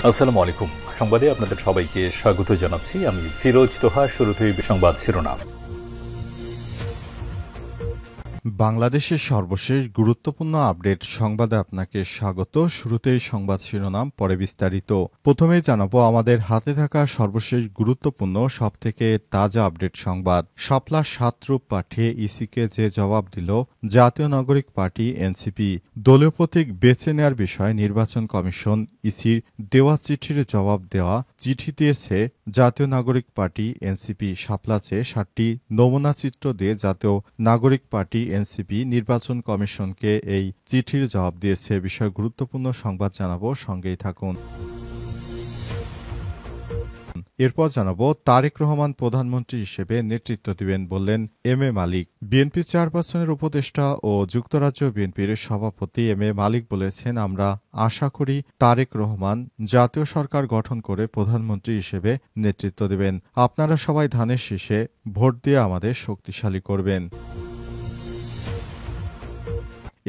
আসসালামু আলাইকুম। সংবাদে আপনাদের সবাইকে স্বাগত জানাচ্ছি। আমি ফিরোজ তোহা। শুরুতেই সংবাদ শিরোনাম। বাংলাদেশের সর্বশেষ গুরুত্বপূর্ণ আপডেট সংবাদে আপনাকে স্বাগত। শুরুতেই সংবাদ শিরোনাম, পরে বিস্তারিত। প্রথমেই জানাবো আমাদের হাতে থাকা সর্বশেষ গুরুত্বপূর্ণ সবথেকে তাজা আপডেট সংবাদ। শাপলা ৭ রূপ পাঠিয়ে ইসিকে যে জবাব দিল জাতীয় নাগরিক পার্টি এনসিপি। দলীয় প্রতীক বেছে নেয়ার বিষয়ে নির্বাচন কমিশন ইসির দেওয়া চিঠির জবাব দেওয়া। চিঠি দিয়েছে জাতীয় নাগরিক পার্টি এনসিপি। শাপলা চেয়ে ৭টি নমুনা চিত্র দিয়ে জাতীয় নাগরিক পার্টি এনসিপি নির্বাচন কমিশনকে এই চিঠির জবাব দিয়েছে। বিষয়ে গুরুত্বপূর্ণ সংবাদ জানাবো, সঙ্গেই থাকুন। এরপর জানাবো তারেক রহমান প্রধানমন্ত্রী হিসেবে নেতৃত্ব দিবেন বললেন এম এ মালিক। বিএনপি চেয়ারপারসনের উপদেষ্টা ও যুক্তরাজ্য বিএনপির সভাপতি এম এ মালিক বলেছেন, আমরা আশা করি তারেক রহমান জাতীয় সরকার গঠন করে প্রধানমন্ত্রী হিসেবে নেতৃত্ব দেবেন। আপনারা সবাই ধানের শীষে ভোট দিয়ে আমাদের শক্তিশালী করবেন।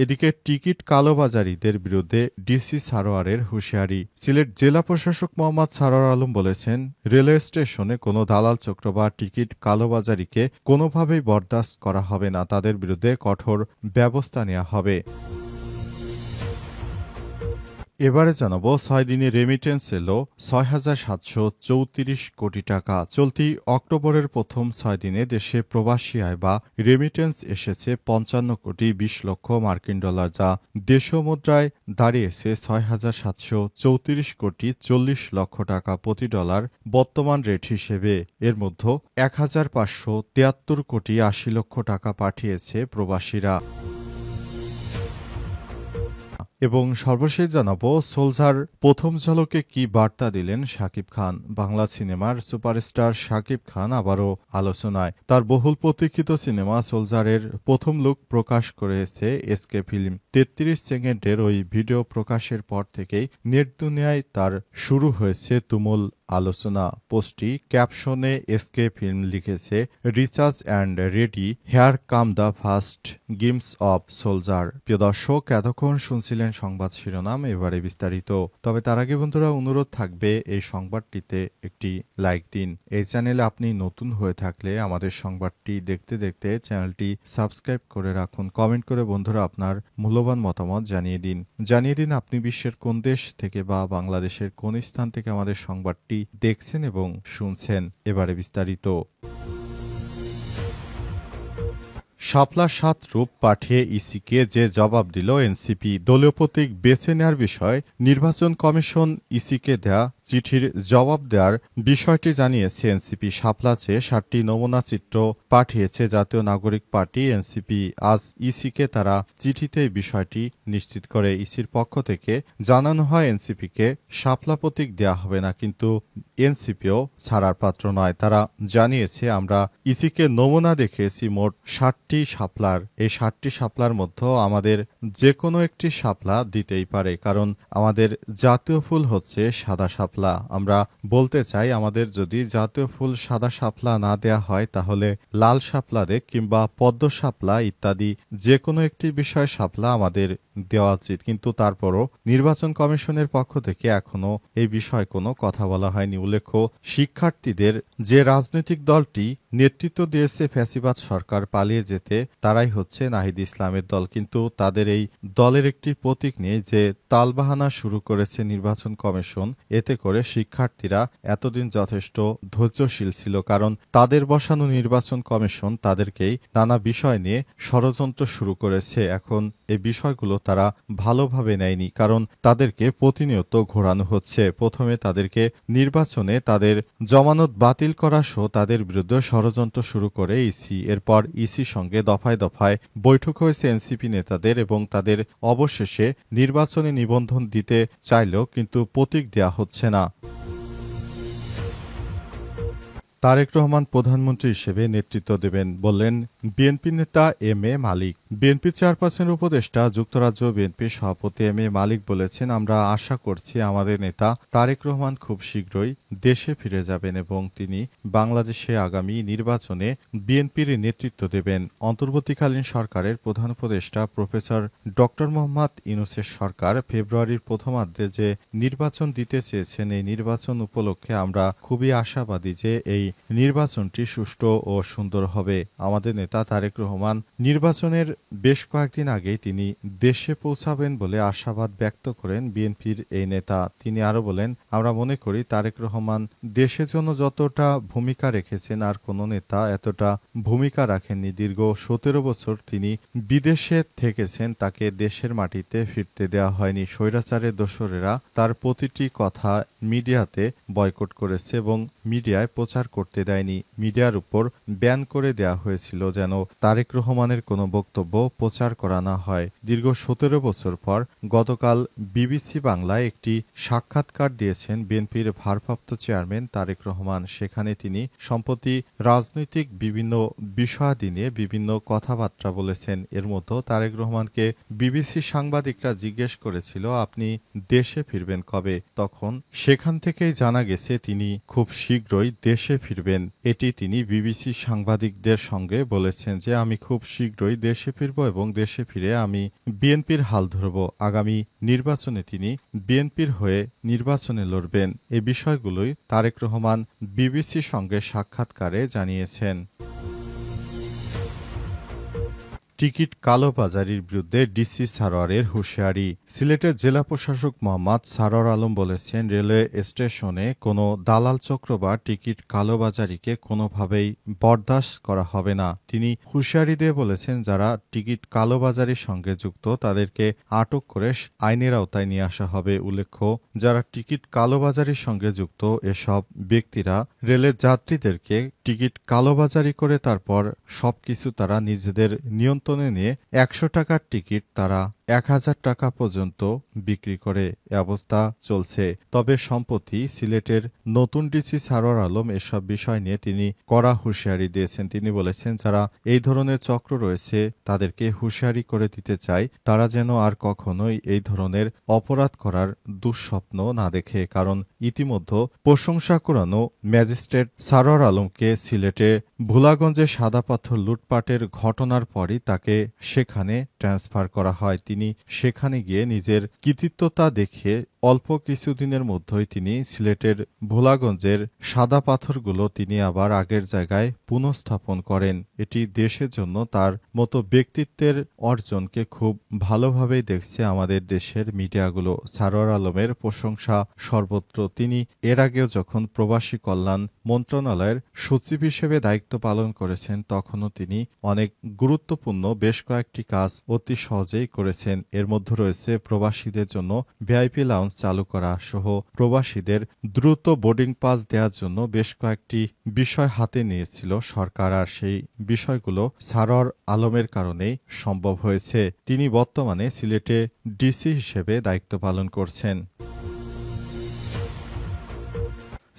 এদিকে টিকিট কালোবাজারিদের বিরুদ্ধে ডিসি সারোয়ারের হুঁশিয়ারি। সিলেট জেলা প্রশাসক মোহাম্মদ সারোয়ার আলম বলেছেন, রেলওয়ে স্টেশনে কোনো দালাল চক্র বা টিকিট কালোবাজারিকে কোনোভাবেই বরদাস্ত করা হবে না। তাদের বিরুদ্ধে কঠোর ব্যবস্থা নেওয়া হবে। এবারে জানাবো ৬ দিনে রেমিটেন্স এলো ৬,৭৩৪ কোটি টাকা। চলতি অক্টোবরের প্রথম ৬ দিনে দেশে প্রবাসী আয় বা রেমিটেন্স এসেছে ৫৫,২০,০০,০০০ মার্কিন ডলার, যা দেশীয় মুদ্রায় দাঁড়িয়েছে ৬,৭৩৪,৪০,০০,০০০ টাকা প্রতি ডলার বর্তমান রেট হিসেবে। এর মধ্যে ১,৫৭৩,৮০,০০,০০০ টাকা পাঠিয়েছে প্রবাসীরা। এবং সর্বশেষ জানাবো সোলজার প্রথম ঝলকে কি বার্তা দিলেন শাকিব খান। বাংলা সিনেমার সুপারস্টার শাকিব খান আবারও আলোচনায়। তার বহুল প্রতীক্ষিত সিনেমা সোলজারের প্রথম লুক প্রকাশ করেছে এসকে ফিল্ম। ৩৩ সেকেন্ডের ওই ভিডিও প্রকাশের পর থেকেই নেট দুনিয়ায় তার শুরু হয়েছে তুমুল আলোচনা। পোস্টটি ক্যাপশনে এসকে ফিল্ম লিখেছে, recharge and ready, here come the first games of soldier. প্রিয় দর্শক, এতক্ষণ শুনছিলেন সংবাদ শিরোনাম, এবারে বিস্তারিত। তবে তার আগে বন্ধুরা অনুরোধ থাকবে এই সংবাদটিতে একটি লাইক দিন। এই চ্যানেলে আপনি নতুন হয়ে থাকলে আমাদের সংবাদটি দেখতে দেখতে চ্যানেলটি সাবস্ক্রাইব করে রাখুন। কমেন্ট করে বন্ধুরা আপনার মূল্যবান মতামত জানিয়ে দিন আপনি বিশ্বের কোন দেশ থেকে বা বাংলাদেশের কোন স্থান থেকে আমাদের সংবাদটি দেখছেন এবং শুনছেন। এবারে বিস্তারিত। শাপলা ৭ রূপ পাঠিয়ে ইসিকে যে জবাব দিল এনসিপি। দলীয় প্রতীক বেছে নেওয়ার বিষয়ে নির্বাচন কমিশন ইসিকে দেয়া চিঠির জবাব দেওয়ার বিষয়টি জানিয়েছে এনসিপি। শাপলা চেয়ে ৭টি নমুনা চিত্র পাঠিয়েছে জাতীয় নাগরিক পার্টি এনসিপি। আজ ইসিকে তারা চিঠিতে বিষয়টি নিশ্চিত করে। ইসির পক্ষ থেকে জানানো হয়, এনসিপিকে শাপলা প্রতীক দেয়া হবে না, কিন্তু এনসিপিও ছাড়ার পাত্র নয়। তারা জানিয়েছে, আমরা ইসিকে নমুনা দেখিয়েছি মোট ৬০টি শাপলার। এই ৬০টি শাপলার মধ্যে আমাদের যে কোনো একটি শাপলা দিতেই পারে, কারণ আমাদের জাতীয় ফুল হচ্ছে সাদা শাপলা। আমরা বলতে চাই, আমাদের যদি জাতীয় ফুল সাদা শাপলা না দেয়া হয় তাহলে লাল শাপলা দেখ কিংবা পদ্ম শাপলা ইত্যাদি যে কোনো একটি বিষয় শাপলা আমাদের দেওয়া উচিত। কিন্তু তারপরও নির্বাচন কমিশনের পক্ষ থেকে এখনো এই বিষয়ে কোনো কথা বলা হয়নি। উল্লেখ্য, শিক্ষার্থীদের যে রাজনৈতিক দলটি নেতৃত্ব দিয়েছে ফ্যাসিবাদ সরকার পালিয়ে যেতে, তারাই হচ্ছে নাহিদ ইসলামের দল। কিন্তু তাদের এই দলের একটি প্রতীক নিয়ে যে তালবাহানা শুরু করেছে নির্বাচন কমিশন, এতে করে শিক্ষার্থীরা এতদিন যথেষ্ট ধৈর্যশীল ছিল, কারণ তাদের বসানো নির্বাচন কমিশন তাদেরকেই নানা বিষয় নিয়ে ষড়যন্ত্র শুরু করেছে। এখন এই বিষয়গুলো তারা ভালোভাবে নেয়নি, কারণ তাদেরকে প্রতিনিয়ত ঘোরানো হচ্ছে। প্রথমে তাদেরকে নির্বাচনে তাদের জমানত বাতিল করা সহ তাদের বিরুদ্ধে ষড়যন্ত্র শুরু করে ইসি। এরপর ইসির সঙ্গে দফায় দফায় বৈঠক হয়েছে এনসিপি নেতাদের এবং তাদের অবশেষে নির্বাচনে নিবন্ধন দিতে চাইলেও কিন্তু প্রতীক দেয়া হচ্ছে না। তারেক রহমান প্রধানমন্ত্রী হিসেবে নেতৃত্ব দেবেন বললেন বিএনপি নেতা এম এ মালিক। বিএনপি চেয়ারপারসনের উপদেষ্টা যুক্তরাজ্য বিএনপির সভাপতি এম এ মালিক বলেছেন, আমরা আশা করছি আমাদের নেতা তারেক রহমান খুব শীঘ্রই দেশে ফিরে যাবেন এবং তিনি বাংলাদেশে আগামী নির্বাচনে বিএনপির নেতৃত্ব দেবেন। অন্তর্বর্তীকালীন সরকারের প্রধান উপদেষ্টা প্রফেসর ড মোহাম্মদ ইউনূসের সরকার ফেব্রুয়ারির প্রথমার্ধে যে নির্বাচন দিতে চেয়েছেন, এই নির্বাচন উপলক্ষে আমরা খুবই আশাবাদী যে এই নির্বাচনটি সুষ্ঠু ও সুন্দর হবে। আমাদের নেতা তারেক রহমান নির্বাচনের বেশ কয়েকদিন আগেই তিনি দেশে পৌঁছাবেন বলে আশাবাদ ব্যক্ত করেন বিএনপির এই নেতা। তিনি আরো বলেন, আমরা মনে করি তারেক রহমান দেশের জন্য যতটা ভূমিকা রেখেছেন আর কোনো নেতা এতটা ভূমিকা রাখেননি। দীর্ঘ ১৭ বছর তিনি বিদেশে থেকেছেন, তাকে দেশের মাটিতে ফিরতে দেওয়া হয়নি। স্বৈরাচারের দোসরেরা তার প্রতিটি কথা মিডিয়াতে বয়কট করেছে এবং মিডিয়ায় প্রচার করতে দেয়নি। মিডিয়ার উপর ব্যান করে দেওয়া হয়েছিল যেন তারেক রহমানের কোনো বক্তব্য প্রচার করা না হয়। দীর্ঘ ১৭ বছর পর গতকাল বিবিসি বাংলায় একটি সাক্ষাৎকার দিয়েছেন বিএনপির ভারপ্রাপ্ত চেয়ারম্যান তারেক রহমান। সেখানে তিনি সম্প্রতি রাজনৈতিক বিভিন্ন বিষয়াদি নিয়ে বিভিন্ন কথাবার্তা বলেছেন। এর মধ্যে তারেক রহমানকে বিবিসি সাংবাদিকরা জিজ্ঞেস করেছিল, আপনি দেশে ফিরবেন কবে? তখন সেখান থেকেই জানা গেছে তিনি খুব শীঘ্রই দেশে ফিরবেন। এটি তিনি বিবিসি সাংবাদিকদের সঙ্গে বলেছেন যে, আমি খুব শীঘ্রই দেশে ফিরব এবং দেশে ফিরে আমি বিএনপির হাল ধরব। আগামী নির্বাচনে তিনি বিএনপির হয়ে নির্বাচনে লড়বেন। এই বিষয়গুলোই তারেক রহমান বিবিসির সঙ্গে সাক্ষাৎকারে জানিয়েছেন। টিকিট কালোবাজারির বিরুদ্ধে ডিসি সারোয়ারের হুঁশিয়ারি। সিলেটের জেলা প্রশাসক মোহাম্মদ সারোয়ার আলম বলেছেন, রেলওয়ে স্টেশনে কোনো দালাল চক্র বা টিকিট কালোবাজারিকে কোনোভাবেই বরদাস্ত করা হবে না। তিনি হুঁশিয়ারি দিয়ে বলেছেন, যারা টিকিট কালোবাজারির সঙ্গে যুক্ত তাদেরকে আটক করে আইনের আওতায় নিয়ে আসা হবে। উল্লেখ্য, যারা টিকিট কালোবাজারির সঙ্গে যুক্ত এসব ব্যক্তিরা রেলের যাত্রীদেরকে টিকিট কালোবাজারি করে তারপর সবকিছু তারা নিজেদের নিয়ন্ত্রণে নিয়ে ১০০ টাকার টিকিট তারা ১,০০০ টাকা পর্যন্ত বিক্রি করে। এ অবস্থা চলছে। তবে সম্প্রতি সিলেটের নতুন ডিসি সারোয়ার আলম এসব বিষয় নিয়ে তিনি কড়া হুঁশিয়ারি দিয়েছেন। তিনি বলেছেন, যারা এই ধরনের চক্র রয়েছে তাদেরকে হুঁশিয়ারি করে দিতে চাই, তারা যেন আর কখনোই এই ধরনের অপরাধ করার দুঃস্বপ্ন না দেখে। কারণ ইতিমধ্যে প্রশংসা কুড়ানো ম্যাজিস্ট্রেট সারোয়ার আলমকে সিলেটে ভোলাগঞ্জে সাদা পাথর লুটপাটের ঘটনার পরই তাকে সেখানে ট্রান্সফার করা হয়। তিনি সেখানে গিয়ে নিজের কৃতিত্বতা দেখিয়ে অল্প কিছুদিনের মধ্যেই তিনি সিলেটের ভোলাগঞ্জের সাদা পাথরগুলো তিনি আবার আগের জায়গায় পুনঃস্থাপন করেন। এটি দেশের জন্য তার মতো ব্যক্তিত্বের অর্জনকে খুব ভালোভাবেই দেখছে আমাদের দেশের মিডিয়াগুলো। সারোয়ার আলমের প্রশংসা সর্বত্র। তিনি এর আগেও যখন প্রবাসী কল্যাণ মন্ত্রণালয়ের সচিব হিসেবে দায়িত্ব পালন করেছেন, তখনও তিনি অনেক গুরুত্বপূর্ণ বেশ কয়েকটি কাজ অতি সহজেই করেছেন। এর মধ্যে রয়েছে প্রবাসীদের জন্য ভিআইপি লাউঞ্জ চালু করা সহ প্রবাসীদের দ্রুত বোর্ডিং পাস দেওয়ার জন্য বেশ কয়েকটি বিষয় হাতে নিয়েছিল সরকার। আর সেই বিষয়গুলো সারোয়ার আলমের কারণেই সম্ভব হয়েছে। তিনি বর্তমানে সিলেটে ডিসি হিসেবে দায়িত্ব পালন করছেন।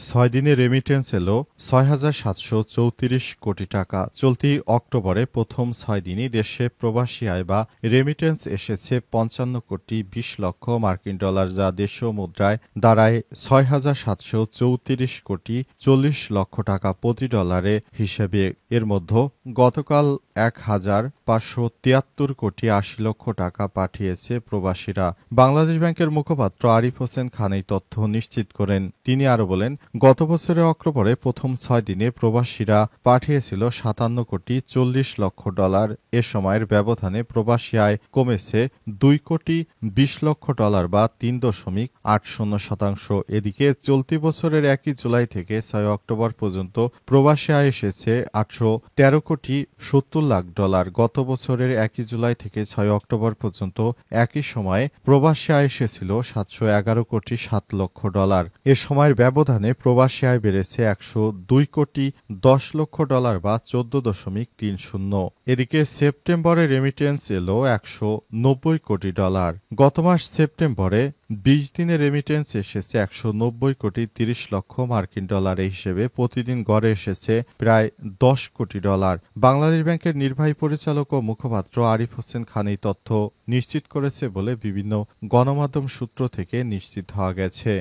৬ দিনে রেমিটেন্স এলো ৬,৭৩৪ কোটি টাকা। চলতি অক্টোবরে প্রথম ৬ দিনই দেশে প্রবাসী আয় বা রেমিটেন্স এসেছে ৫৫ কোটি ২০ লক্ষ মার্কিন ডলার, যা দেশীয় মুদ্রায় দাঁড়ায় ৬,৭৩৪ কোটি ৪০ লক্ষ টাকা প্রতি ডলারে হিসেবে। এর মধ্যে গতকাল ১,৫৭৩ কোটি ৮০ লক্ষ টাকা পাঠিয়েছে প্রবাসীরা। বাংলাদেশ ব্যাংকের মুখপাত্র আরিফ হোসেন খান এই তথ্য নিশ্চিত করেন। তিনি আরো বলেন, গত বছরের অক্টোবরে প্রথম ৬ দিনে প্রবাসীরা পাঠিয়েছিল ৫৭ কোটি ৪০ লক্ষ ডলার। এ সময়ের ব্যবধানে প্রবাসী আয় কমেছে ২ কোটি ২০ লক্ষ ডলার বা ৩.৮০%। এদিকে চলতি বছরের ১ জুলাই থেকে ৬ অক্টোবর পর্যন্ত প্রবাসী আয় এসেছে ৮১৩ কোটি ৭০ লাখ ডলার। গত বছরের ১ জুলাই থেকে ৬ অক্টোবর পর্যন্ত একই সময়ে প্রবাসী আয় এসেছিল ৭১১ কোটি ৭ লক্ষ ডলার। এ সময়ের ব্যবধানে প্রবাসী আয় বেড়েছে ১০২ কোটি ১০ লক্ষ ডলার বা ১৪.৩০। এদিকে সেপ্টেম্বরে রেমিটেন্স এলো ১৯০ কোটি ডলার। গত মাস সেপ্টেম্বরে 20 দিনে রেমিটেন্স এসেছে 190 কোটি 30 লক্ষ মার্কিন ডলার। এই হিসেবে প্রতিদিন গড়ে এসেছে প্রায় 10 কোটি ডলার। বাংলাদেশ ব্যাংকের নির্বাহী পরিচালক ও মুখপাত্র আরিফ হোসেন খান এই তথ্য নিশ্চিত করেছে বলে বিভিন্ন গণমাধ্যম সূত্র থেকে নিশ্চিত হওয়া গেছে।